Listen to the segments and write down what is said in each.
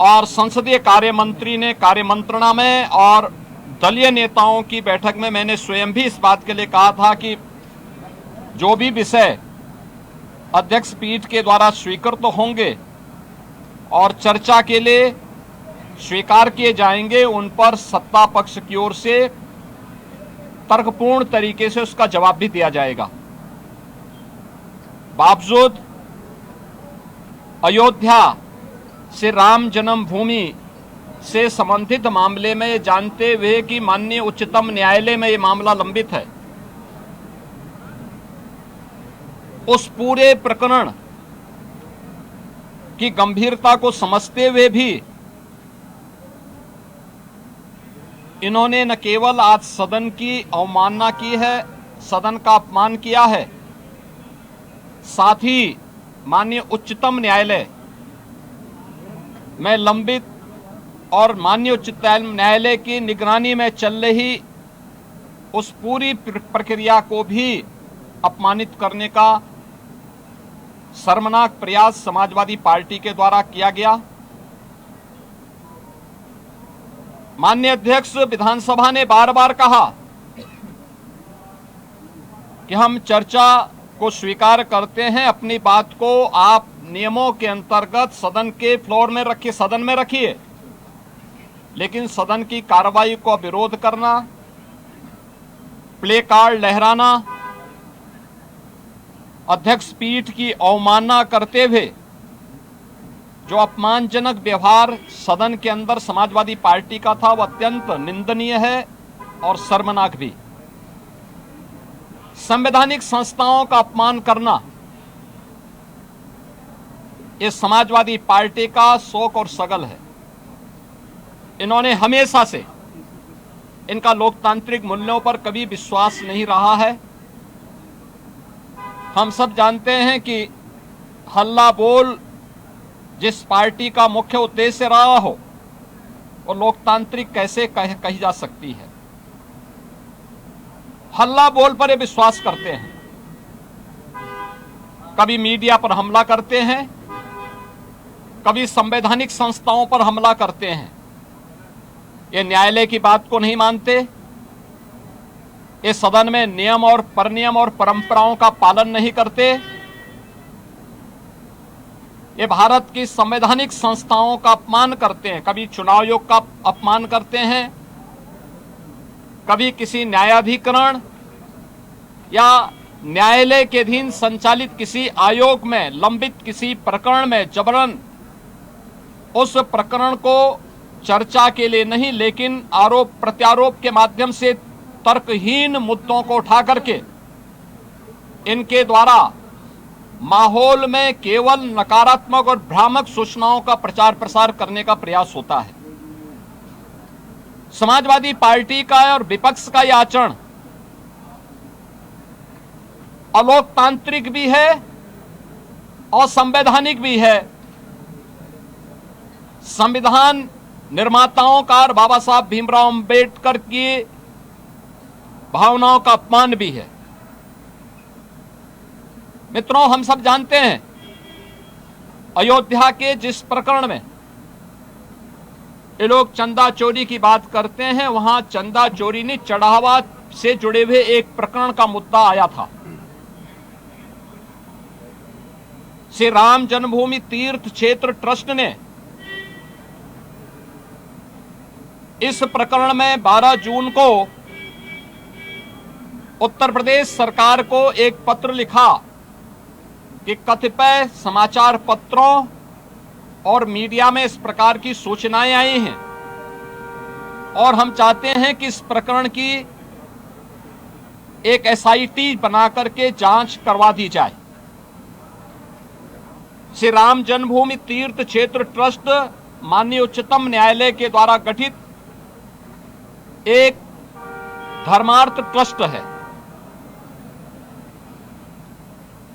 और संसदीय कार्य मंत्री ने कार्य मंत्रणा में और दलीय नेताओं की बैठक में मैंने स्वयं भी इस बात के लिए कहा था कि जो भी विषय अध्यक्ष पीठ के द्वारा स्वीकृत तो होंगे और चर्चा के लिए स्वीकार किए जाएंगे, उन पर सत्ता पक्ष की ओर से तर्कपूर्ण तरीके से उसका जवाब भी दिया जाएगा। बावजूद अयोध्या से राम जन्मभूमि से संबंधित मामले में ये जानते हुए कि माननीय उच्चतम न्यायालय में ये मामला लंबित है, उस पूरे प्रकरण की गंभीरता को समझते हुए भी इन्होंने न केवल आज सदन की अवमानना की है, सदन का अपमान किया है, साथ ही माननीय उच्चतम न्यायालय में लंबित और माननीय उच्चतम न्यायालय की निगरानी में चल रही उस पूरी प्रक्रिया को भी अपमानित करने का शर्मनाक प्रयास समाजवादी पार्टी के द्वारा किया गया। माननीय अध्यक्ष विधानसभा ने बार बार कहा कि हम चर्चा को स्वीकार करते हैं, अपनी बात को आप नियमों के अंतर्गत सदन के फ्लोर में रखिए, सदन में रखिए, लेकिन सदन की कार्रवाई को विरोध करना, प्ले कार्ड लहराना, अध्यक्ष पीठ की अवमानना करते हुए जो अपमानजनक व्यवहार सदन के अंदर समाजवादी पार्टी का था, वह अत्यंत निंदनीय है और शर्मनाक भी। संवैधानिक संस्थाओं का अपमान करना ये समाजवादी पार्टी का शौक और सगल है। इन्होंने हमेशा से इनका लोकतांत्रिक मूल्यों पर कभी विश्वास नहीं रहा है। हम सब जानते हैं कि हल्ला बोल जिस पार्टी का मुख्य उद्देश्य रहा हो, वो लोकतांत्रिक कैसे कही जा सकती है। हल्ला बोल पर ये विश्वास करते हैं, कभी मीडिया पर हमला करते हैं, कभी संवैधानिक संस्थाओं पर हमला करते हैं। ये न्यायालय की बात को नहीं मानते, ये सदन में नियम और परनियम और परंपराओं का पालन नहीं करते, ये भारत की संवैधानिक संस्थाओं का अपमान करते हैं, कभी चुनाव आयोग का अपमान करते हैं, कभी किसी न्यायाधिकरण या न्यायालय के अधीन संचालित किसी आयोग में लंबित किसी प्रकरण में जबरन उस प्रकरण को चर्चा के लिए नहीं, लेकिन आरोप प्रत्यारोप के माध्यम से तर्कहीन मुद्दों को उठा करके इनके द्वारा माहौल में केवल नकारात्मक और भ्रामक सूचनाओं का प्रचार प्रसार करने का प्रयास होता है। समाजवादी पार्टी का और विपक्ष का यह आचरण अलोकतांत्रिक भी है और संवैधानिक भी है। संविधान निर्माताओं का और बाबा साहब भीमराव अंबेडकर की भावनाओं का अपमान भी है। मित्रों, हम सब जानते हैं अयोध्या के जिस प्रकरण में ये लोग चंदा चोरी की बात करते हैं, वहां चंदा चोरी नहीं, चढ़ावा से जुड़े हुए एक प्रकरण का मुद्दा आया था। श्री राम जन्मभूमि तीर्थ क्षेत्र ट्रस्ट ने इस प्रकरण में 12 जून को उत्तर प्रदेश सरकार को एक पत्र लिखा कि कतिपय समाचार पत्रों और मीडिया में इस प्रकार की सूचनाएं आई हैं और हम चाहते हैं कि इस प्रकरण की एक एसआईटी बनाकर के जांच करवा दी जाए। श्री राम जन्मभूमि तीर्थ क्षेत्र ट्रस्ट माननीय उच्चतम न्यायालय के द्वारा गठित एक धर्मार्थ ट्रस्ट है।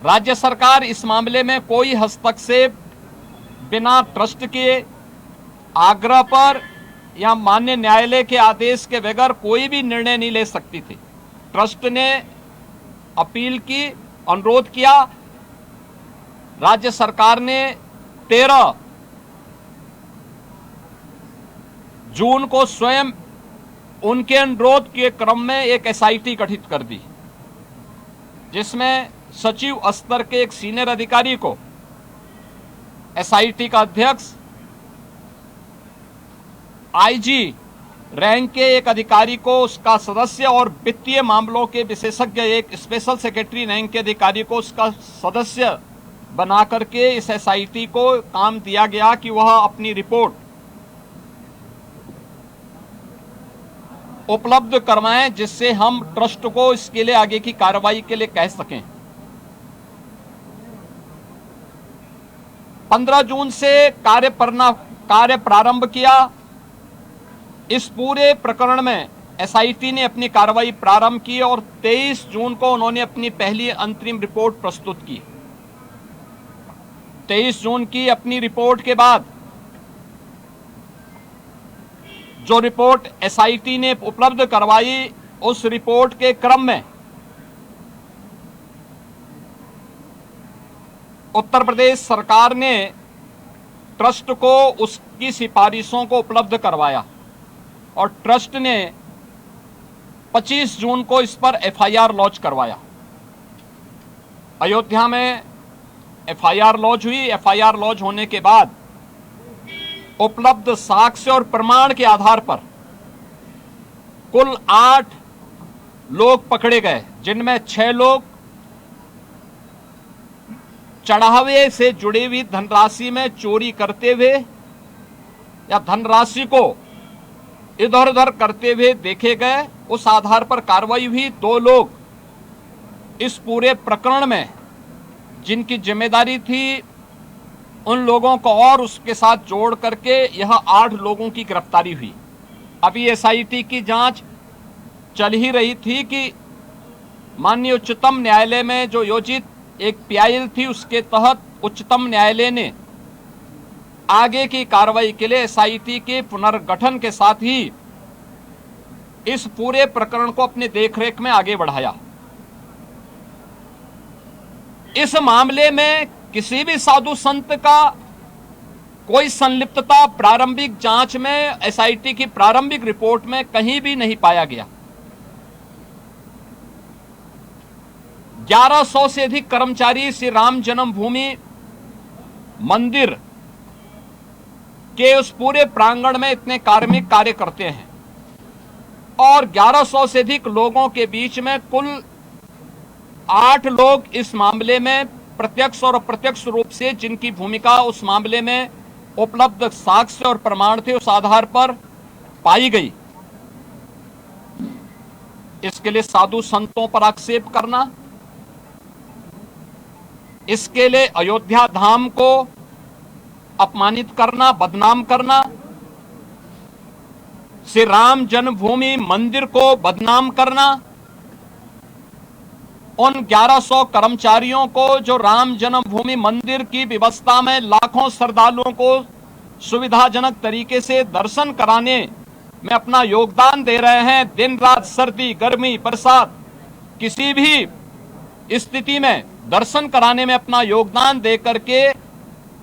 राज्य सरकार इस मामले में कोई हस्तक्षेप बिना ट्रस्ट के आग्रह पर या माननीय न्यायालय के आदेश के बगैर कोई भी निर्णय नहीं ले सकती थी। ट्रस्ट ने अपील की, अनुरोध किया, राज्य सरकार ने 13 जून को स्वयं उनके अनुरोध के क्रम में एक एसआईटी गठित कर दी, जिसमें सचिव स्तर के एक सीनियर अधिकारी को एसआईटी का अध्यक्ष, आईजी रैंक के एक अधिकारी को उसका सदस्य और वित्तीय मामलों के विशेषज्ञ एक स्पेशल सेक्रेटरी रैंक के अधिकारी को उसका सदस्य बना करके इस एसआईटी को काम दिया गया कि वह अपनी रिपोर्ट उपलब्ध करवाएं, जिससे हम ट्रस्ट को इसके लिए आगे की कार्रवाई के लिए कह सकें। 15 जून से कार्य प्रारंभ किया। इस पूरे प्रकरण में एसआईटी ने अपनी कार्रवाई प्रारंभ की और 23 जून को उन्होंने अपनी पहली अंतरिम रिपोर्ट प्रस्तुत की। 23 जून की अपनी रिपोर्ट के बाद जो रिपोर्ट एसआईटी ने उपलब्ध करवाई, उस रिपोर्ट के क्रम में उत्तर प्रदेश सरकार ने ट्रस्ट को उसकी सिफारिशों को उपलब्ध करवाया और ट्रस्ट ने 25 जून को इस पर एफआईआर लॉन्च करवाया। अयोध्या में एफआईआर लॉन्च हुई। एफआईआर लॉन्च होने के बाद उपलब्ध साक्ष्य और प्रमाण के आधार पर कुल 8 लोग पकड़े गए, जिनमें 6 लोग चढ़ावे से जुड़ी हुई धनराशि में चोरी करते हुए या धनराशि को इधर उधर करते हुए देखे गए। उस आधार पर कार्रवाई हुई। 2 लोग इस पूरे प्रकरण में जिनकी जिम्मेदारी थी, उन लोगों को और उसके साथ जोड़ करके यह 8 लोगों की गिरफ्तारी हुई। अभी एसआईटी की जांच चल ही रही थी कि माननीय उच्चतम न्यायालय में जो योजित एक पीआईएल थी, उसके तहत उच्चतम न्यायालय ने आगे की कार्रवाई के लिए एसआईटी के पुनर्गठन के साथ ही इस पूरे प्रकरण को अपने देखरेख में आगे बढ़ाया। इस मामले में किसी भी साधु संत का कोई संलिप्तता प्रारंभिक जांच में एसआईटी की प्रारंभिक रिपोर्ट में कहीं भी नहीं पाया गया। 1100 से अधिक कर्मचारी श्री राम जन्मभूमि मंदिर के उस पूरे प्रांगण में इतने कार्मिक कार्य करते हैं और 1100 से अधिक लोगों के बीच में कुल 8 लोग इस मामले में प्रत्यक्ष और अप्रत्यक्ष रूप से जिनकी भूमिका उस मामले में उपलब्ध साक्ष्य और प्रमाण थे, उस आधार पर पाई गई। इसके लिए साधु संतों पर आक्षेप करना, इसके लिए अयोध्या धाम को अपमानित करना, बदनाम करना, श्री राम जन्मभूमि मंदिर को बदनाम करना, उन 1100 कर्मचारियों को जो राम जन्मभूमि मंदिर की व्यवस्था में लाखों श्रद्धालुओं को सुविधाजनक तरीके से दर्शन कराने में अपना योगदान दे रहे हैं, दिन रात सर्दी गर्मी बरसात किसी भी स्थिति में दर्शन कराने में अपना योगदान दे करके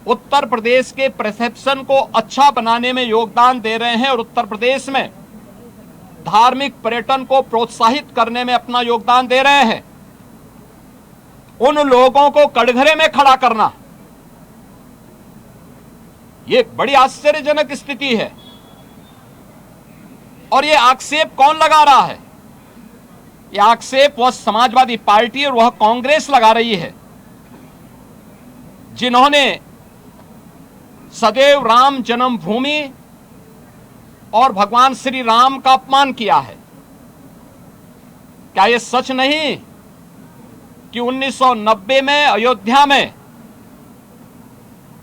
उत्तर प्रदेश के परसेप्शन को अच्छा बनाने में योगदान दे रहे हैं और उत्तर प्रदेश में धार्मिक पर्यटन को प्रोत्साहित करने में अपना योगदान दे रहे हैं। उन लोगों को कटघरे में खड़ा करना, यह बड़ी आश्चर्यजनक स्थिति है। और यह आक्षेप कौन लगा रहा है? यह आक्षेप वह समाजवादी पार्टी और वह कांग्रेस लगा रही है, जिन्होंने सदैव राम जन्मभूमि और भगवान श्री राम का अपमान किया है। क्या यह सच नहीं कि 1990 में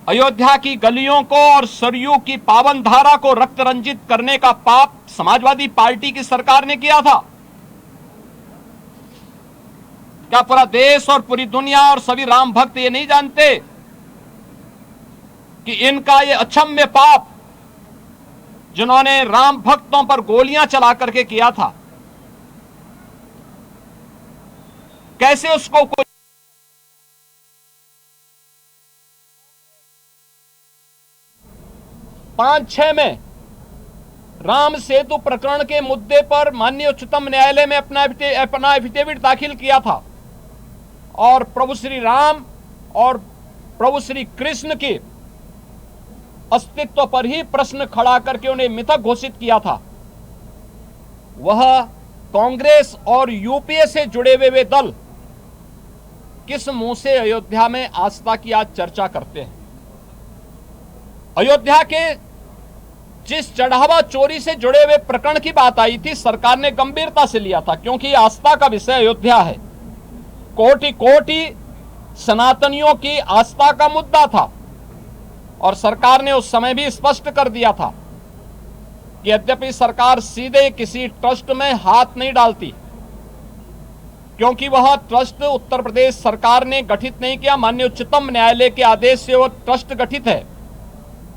अयोध्या की गलियों को और सरयू की पावन धारा को रक्त रंजित करने का पाप समाजवादी पार्टी की सरकार ने किया था? क्या पूरा देश और पूरी दुनिया और सभी राम भक्त ये नहीं जानते कि इनका ये अक्षम्य पाप जिन्होंने राम भक्तों पर गोलियां चला करके किया था, कैसे उसको कोई 5-6 में राम सेतु प्रकरण के मुद्दे पर माननीय उच्चतम न्यायालय में अपना एफिडेविट दाखिल किया था और प्रभु श्री राम और प्रभु श्री कृष्ण के अस्तित्व पर ही प्रश्न खड़ा करके उन्हें मिथक घोषित किया था, वह कांग्रेस और यूपीए से जुड़े हुए दल किस मुंह से अयोध्या में आस्था की आज चर्चा करते हैं। अयोध्या के जिस चढ़ावा चोरी से जुड़े हुए प्रकरण की बात आई थी, सरकार ने गंभीरता से लिया था, क्योंकि आस्था का विषय अयोध्या है। कोटि कोटि सनातनियों की आस्था का मुद्दा था और सरकार ने उस समय भी स्पष्ट कर दिया था कि यद्यपि सरकार सीधे किसी ट्रस्ट में हाथ नहीं डालती, क्योंकि वह ट्रस्ट उत्तर प्रदेश सरकार ने गठित नहीं किया, माननीय उच्चतम न्यायालय के आदेश से वह ट्रस्ट गठित है।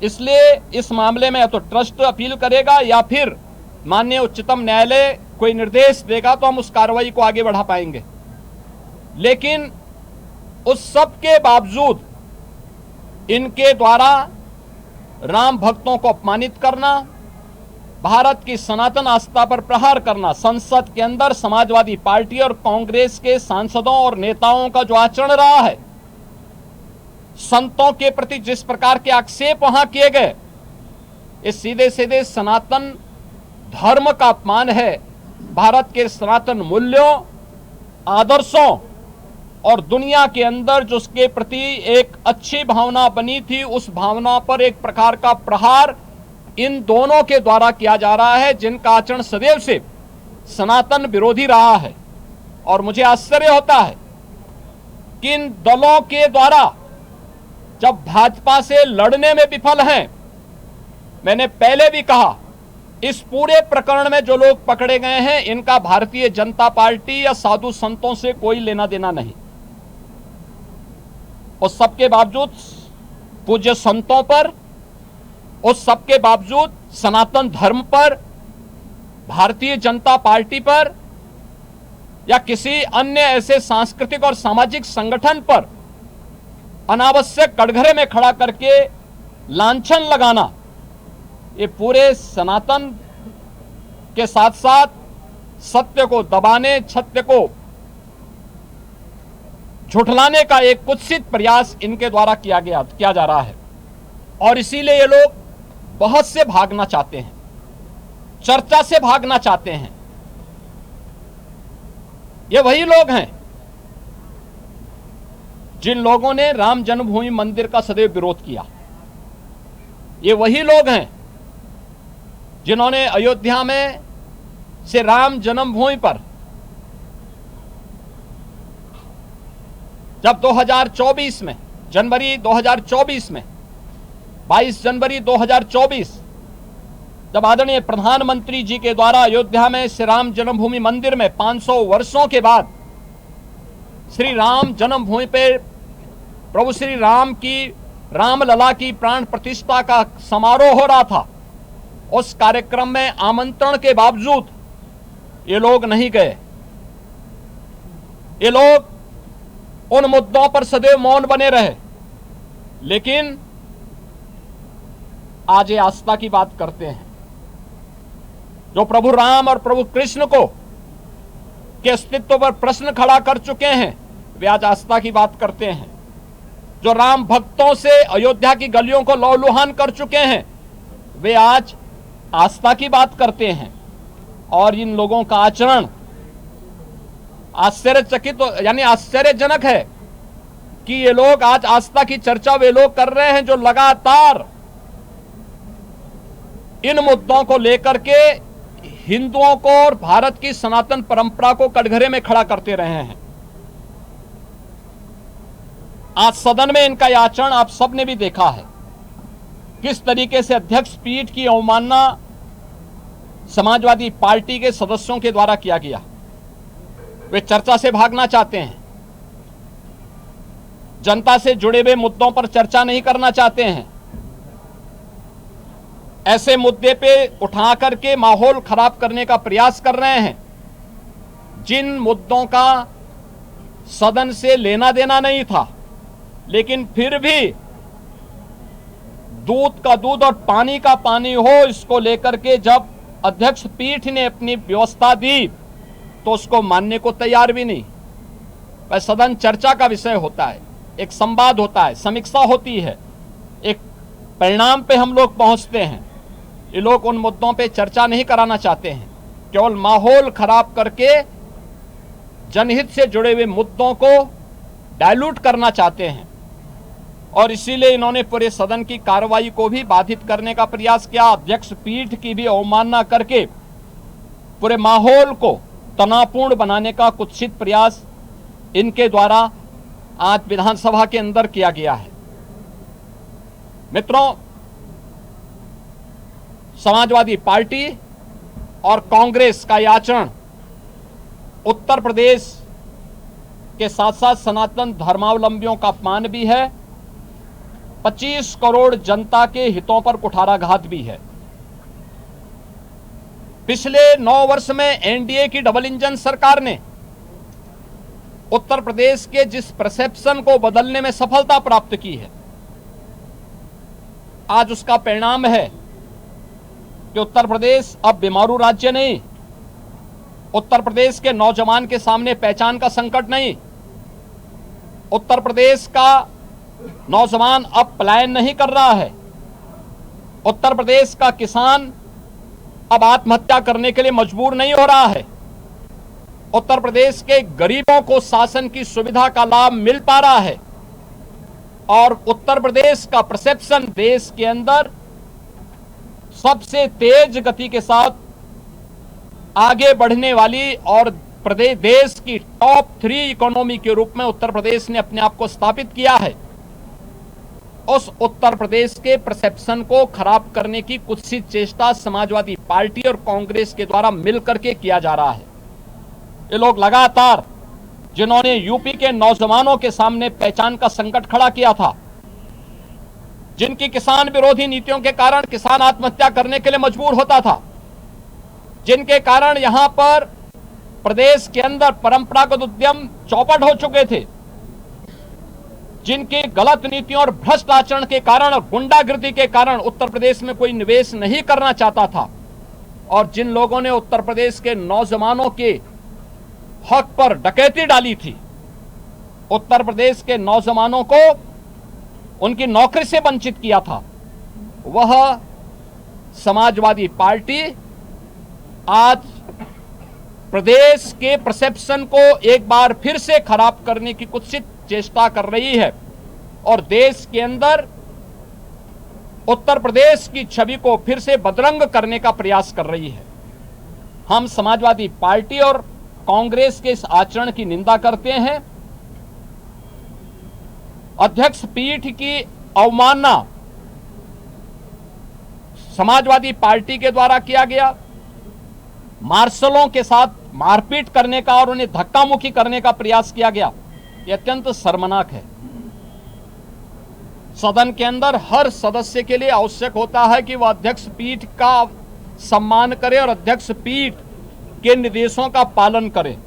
इसलिए इस मामले में या तो ट्रस्ट अपील करेगा या फिर माननीय उच्चतम न्यायालय कोई निर्देश देगा तो हम उस कार्रवाई को आगे बढ़ा पाएंगे। लेकिन उस सब के बावजूद इनके द्वारा राम भक्तों को अपमानित करना, भारत की सनातन आस्था पर प्रहार करना, संसद के अंदर समाजवादी पार्टी और कांग्रेस के सांसदों और नेताओं का जो आचरण रहा है, संतों के प्रति जिस प्रकार के आक्षेप वहां किए गए, ये सीधे सीधे सनातन धर्म का अपमान है। भारत के सनातन मूल्यों, आदर्शों और दुनिया के अंदर जो उसके प्रति एक अच्छी भावना बनी थी, उस भावना पर एक प्रकार का प्रहार इन दोनों के द्वारा किया जा रहा है, जिनका आचरण सदैव से सनातन विरोधी रहा है। और मुझे आश्चर्य होता है कि इन दलों के द्वारा जब भाजपा से लड़ने में विफल हैं, मैंने पहले भी कहा, इस पूरे प्रकरण में जो लोग पकड़े गए हैं, इनका भारतीय जनता पार्टी या साधु संतों से कोई लेना देना नहीं। उस सबके बावजूद पूज्य संतों पर, उस सबके बावजूद सनातन धर्म पर, भारतीय जनता पार्टी पर या किसी अन्य ऐसे सांस्कृतिक और सामाजिक संगठन पर अनावश्यक कटघरे में खड़ा करके लांछन लगाना, ये पूरे सनातन के साथ साथ सत्य को दबाने, सत्य को झुठलाने का एक कुत्सित प्रयास इनके द्वारा किया जा रहा है। और इसीलिए ये लोग बहुत से भागना चाहते हैं, चर्चा से भागना चाहते हैं। ये वही लोग हैं जिन लोगों ने राम जन्मभूमि मंदिर का सदैव विरोध किया। ये वही लोग हैं जिन्होंने अयोध्या में से राम जन्मभूमि पर जब 2024 में जनवरी 2024 में 22 जनवरी 2024 जब आदरणीय प्रधानमंत्री जी के द्वारा अयोध्या में श्री राम जन्मभूमि मंदिर में 500 वर्षों के बाद श्री राम जन्मभूमि पे प्रभु श्री राम की रामलला की प्राण प्रतिष्ठा का समारोह हो रहा था, उस कार्यक्रम में आमंत्रण के बावजूद ये लोग नहीं गए। ये लोग उन मुद्दों पर सदैव मौन बने रहे। लेकिन आज ये आस्था की बात करते हैं। जो प्रभु राम और प्रभु कृष्ण को के अस्तित्व पर प्रश्न खड़ा कर चुके हैं, वे आज आस्था की बात करते हैं। जो राम भक्तों से अयोध्या की गलियों को लौलुहान कर चुके हैं, वे आज आस्था की बात करते हैं। और इन लोगों का आचरण आश्चर्यचकित यानी आश्चर्यजनक है कि ये लोग आज आस्था की चर्चा वे लोग कर रहे हैं जो लगातार इन मुद्दों को लेकर के हिंदुओं को और भारत की सनातन परंपरा को कटघरे में खड़ा करते रहे हैं। आज सदन में इनका यह आचरण आप सबने भी देखा है, किस तरीके से अध्यक्ष पीठ की अवमानना समाजवादी पार्टी के सदस्यों के द्वारा किया गया। वे चर्चा से भागना चाहते हैं, जनता से जुड़े हुए मुद्दों पर चर्चा नहीं करना चाहते हैं, ऐसे मुद्दे पे उठा करके माहौल खराब करने का प्रयास कर रहे हैं जिन मुद्दों का सदन से लेना देना नहीं था। लेकिन फिर भी दूध का दूध और पानी का पानी हो, इसको लेकर के जब अध्यक्ष पीठ ने अपनी व्यवस्था दी तो उसको मानने को तैयार भी नहीं। वह सदन चर्चा का विषय होता है, एक संवाद होता है, समीक्षा होती है, एक परिणाम पे हम लोग पहुंचते हैं। ये लोग उन मुद्दों पे चर्चा नहीं कराना चाहते हैं, केवल माहौल खराब करके जनहित से जुड़े हुए मुद्दों को डाइल्यूट करना चाहते हैं। और इसीलिए इन्होंने पूरे सदन की कार्रवाई को भी बाधित करने का प्रयास किया, अध्यक्ष पीठ की भी अवमानना करके पूरे माहौल को तनावपूर्ण बनाने का कुत्सित प्रयास इनके द्वारा आज विधानसभा के अंदर किया गया है। मित्रों, समाजवादी पार्टी और कांग्रेस का यह आचरण उत्तर प्रदेश के साथ साथ सनातन धर्मावलंबियों का अपमान भी है, 25 करोड़ जनता के हितों पर कुठाराघात भी है। पिछले 9 वर्ष में एनडीए की डबल इंजन सरकार ने उत्तर प्रदेश के जिस परसेप्शन को बदलने में सफलता प्राप्त की है, आज उसका परिणाम है कि उत्तर प्रदेश अब बीमारू राज्य नहीं, उत्तर प्रदेश के नौजवान के सामने पहचान का संकट नहीं, उत्तर प्रदेश का नौजवान अब पलायन नहीं कर रहा है, उत्तर प्रदेश का किसान अब आत्महत्या करने के लिए मजबूर नहीं हो रहा है, उत्तर प्रदेश के गरीबों को शासन की सुविधा का लाभ मिल पा रहा है और उत्तर प्रदेश का परसेप्शन देश के अंदर सबसे तेज गति के साथ आगे बढ़ने वाली और प्रदेश देश की टॉप 3 इकोनॉमी के रूप में उत्तर प्रदेश ने अपने आप को स्थापित किया है। उस उत्तर प्रदेश के परसेप्शन को खराब करने की कुत्सित चेष्टा समाजवादी पार्टी और कांग्रेस के द्वारा मिलकर के किया जा रहा है। ये लोग लगातार जिन्होंने यूपी के नौजवानों के सामने पहचान का संकट खड़ा किया था, जिनकी किसान विरोधी नीतियों के कारण किसान आत्महत्या करने के लिए मजबूर होता था, जिनके कारण यहां पर प्रदेश के अंदर परंपरागत उद्यम चौपट हो चुके थे, जिनकी गलत नीतियों और भ्रष्ट आचरण के कारण और गुंडागिर्दी के कारण उत्तर प्रदेश में कोई निवेश नहीं करना चाहता था, और जिन लोगों ने उत्तर प्रदेश के नौजवानों के हक पर डकैती डाली थी, उत्तर प्रदेश के नौजवानों को उनकी नौकरी से वंचित किया था, वह समाजवादी पार्टी आज प्रदेश के परसेप्शन को एक बार फिर से खराब करने की कुत्सित चेष्टा कर रही है और देश के अंदर उत्तर प्रदेश की छवि को फिर से बदरंग करने का प्रयास कर रही है। हम समाजवादी पार्टी और कांग्रेस के इस आचरण की निंदा करते हैं। अध्यक्ष पीठ की अवमानना समाजवादी पार्टी के द्वारा किया गया, मार्शलों के साथ मारपीट करने का और उन्हें धक्का मुक्की करने का प्रयास किया गया, यह अत्यंत शर्मनाक है। सदन के अंदर हर सदस्य के लिए आवश्यक होता है कि वह अध्यक्ष पीठ का सम्मान करे और अध्यक्ष पीठ के निर्देशों का पालन करे,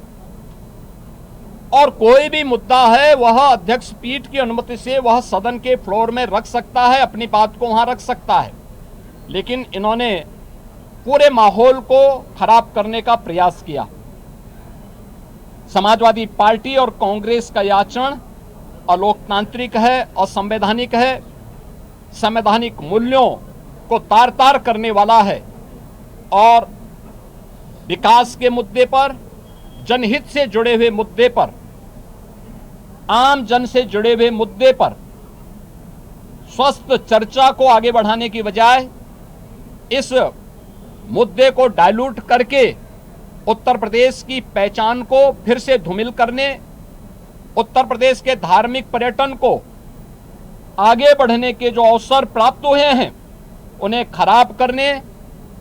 और कोई भी मुद्दा है वह अध्यक्ष पीठ की अनुमति से वह सदन के फ्लोर में रख सकता है, अपनी बात को वहां रख सकता है। लेकिन इन्होंने पूरे माहौल को खराब करने का प्रयास किया। समाजवादी पार्टी और कांग्रेस का यह आचरण अलोकतांत्रिक है, असंवैधानिक है, संवैधानिक मूल्यों को तार तार करने वाला है और विकास के मुद्दे पर, जनहित से जुड़े हुए मुद्दे पर, आम जन से जुड़े हुए मुद्दे पर स्वस्थ चर्चा को आगे बढ़ाने की बजाय इस मुद्दे को डाइल्यूट करके उत्तर प्रदेश की पहचान को फिर से धूमिल करने, उत्तर प्रदेश के धार्मिक पर्यटन को आगे बढ़ने के जो अवसर प्राप्त हुए हैं उन्हें खराब करने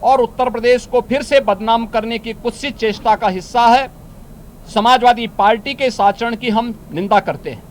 और उत्तर प्रदेश को फिर से बदनाम करने की कुत्सित चेष्टा का हिस्सा है। समाजवादी पार्टी के इस आचरण की हम निंदा करते हैं।